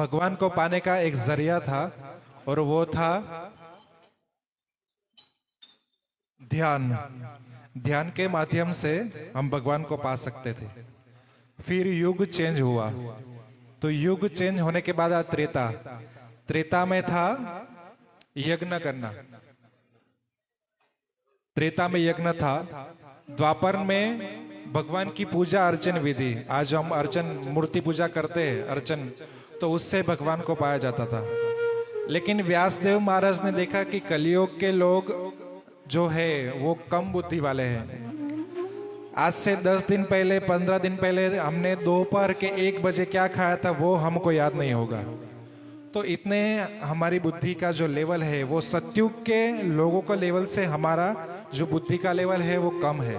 भगवान को पाने का एक जरिया था और वो था ध्यान। ध्यान के माध्यम से हम भगवान को पा सकते थे। फिर युग चेंज हुआ, तो युग चेंज होने के बाद त्रेता। त्रेता में था यज्ञ करना, त्रेता में यज्ञ था। द्वापर में भगवान की पूजा अर्चन विधि, आज हम अर्चन मूर्ति पूजा करते हैं अर्चन, तो उससे भगवान को पाया जाता था। लेकिन व्यासदेव महाराज ने देखा कि कलियुग के लोग जो है वो कम बुद्धि वाले हैं। आज से 10 दिन पहले 15 दिन पहले हमने दोपहर के 1 बजे क्या खाया था वो हमको याद नहीं होगा। तो इतने हमारी बुद्धि का जो लेवल है वो सतयुग के लोगों का लेवल से हमारा जो बुद्धि का लेवल है वो कम है।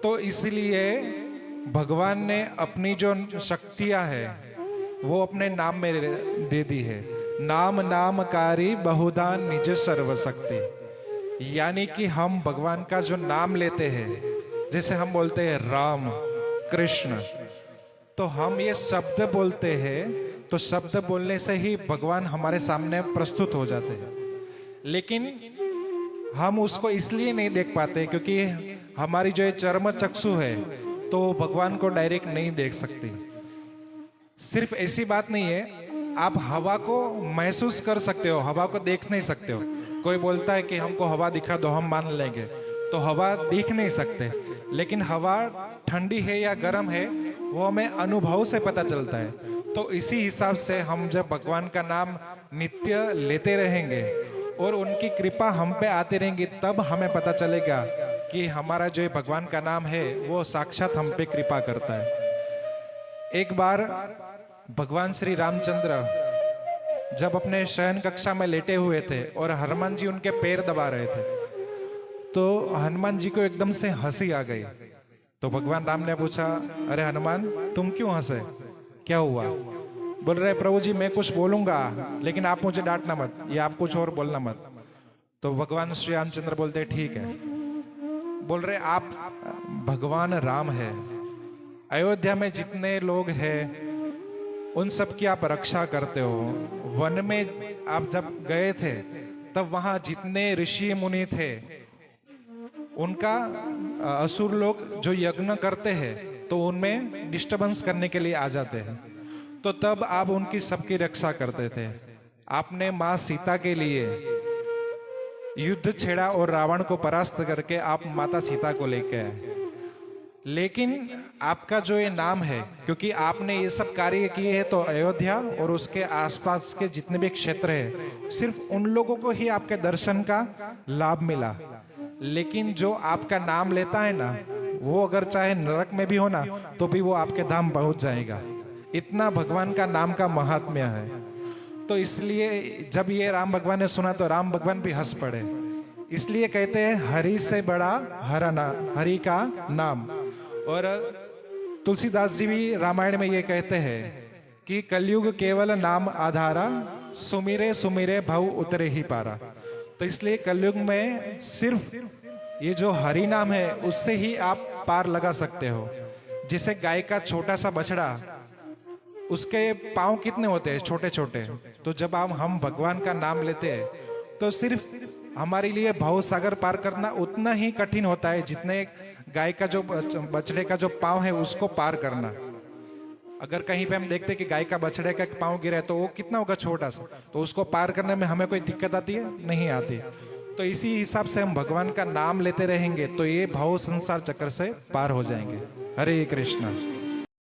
तो इसलिए भगवान ने अपनी जो शक्तियां है वो अपने नाम में दे दी है। नाम नामकारी बहुधा निज सर्वशक्ति, यानी कि हम भगवान का जो नाम लेते हैं, जैसे हम बोलते हैं राम कृष्ण, तो हम ये शब्द बोलते हैं, तो शब्द बोलने से ही भगवान हमारे सामने प्रस्तुत हो जाते हैं। लेकिन हम उसको इसलिए नहीं देख पाते क्योंकि हमारी जो चर्म चक्षु है तो भगवान को डायरेक्ट नहीं देख सकती। सिर्फ ऐसी बात नहीं है, आप हवा को महसूस कर सकते हो, हवा को देख नहीं सकते हो। कोई बोलता है कि हमको हवा दिखा दो हम मान लेंगे, तो हवा दिख नहीं सकते। लेकिन हवा ठंडी है या गर्म है वो हमें अनुभव से पता चलता है। तो इसी हिसाब से हम जब भगवान का नाम नित्य लेते रहेंगे और उनकी कृपा हम पे आती रहेंगी, तब हमें पता चलेगा कि हमारा जो भगवान का नाम है वो साक्षात हम पे कृपा करता है। एक बार भगवान श्री रामचंद्र जब अपने शयन कक्षा में लेटे हुए थे और हनुमान जी उनके पैर दबा रहे थे, तो हनुमान जी को एकदम से हंसी आ गई। तो भगवान राम ने पूछा, अरे हनुमान तुम क्यों हंसे, क्या हुआ? बोल रहे प्रभु जी मैं कुछ बोलूंगा लेकिन आप मुझे डांटना मत, या आप कुछ और बोलना मत। तो भगवान श्री रामचंद्र बोलते ठीक है। बोल रहे आप भगवान राम है, अयोध्या में जितने लोग हैं उन सब की आप रक्षा करते हो। वन में आप जब गए थे तब वहां जितने ऋषि मुनि थे उनका असुर लोग जो यज्ञ करते हैं तो उनमें डिस्टर्बेंस करने के लिए आ जाते हैं, तो तब आप उनकी सबकी रक्षा करते थे। आपने मां सीता के लिए युद्ध छेड़ा और रावण को परास्त करके आप माता सीता को लेके आए। लेकिन आपका जो ये नाम है, क्योंकि आपने ये सब कार्य किए हैं, तो अयोध्या और उसके आसपास के जितने भी क्षेत्र है सिर्फ उन लोगों को ही आपके दर्शन का लाभ मिला। लेकिन जो आपका नाम लेता है ना, वो अगर चाहे नरक में भी हो ना तो भी वो आपके धाम पहुंच जाएगा। इतना भगवान का नाम का महात्म्य है। तो इसलिए जब ये राम भगवान ने सुना तो राम भगवान भी हंस पड़े। इसलिए कहते हैं हरि से बड़ा हरि का नाम। और तुलसीदास जी भी रामायण में ये कहते हैं कि कलयुग केवल नाम आधारा, सुमिरे सुमिरे भव उतरे ही पारा। तो इसलिए कलयुग में सिर्फ ये जो हरि नाम है उससे ही आप पार लगा सकते हो। जिसे गाय का छोटा सा बछड़ा, उसके पांव कितने होते हैं छोटे छोटे, तो जब हम भगवान का नाम लेते हैं तो सिर्फ हमारे लिए भव सागर पार करना उतना ही कठिन होता है जितने गाय का जो बछड़े का जो पांव है उसको पार करना। अगर कहीं पे हम देखते कि गाय का बछड़े का पांव गिरा है तो वो कितना होगा छोटा सा, तो उसको पार करने में हमें कोई दिक्कत आती है? नहीं आती। तो इसी हिसाब से हम भगवान का नाम लेते रहेंगे तो ये भव संसार चक्र से पार हो जाएंगे। हरे कृष्णा।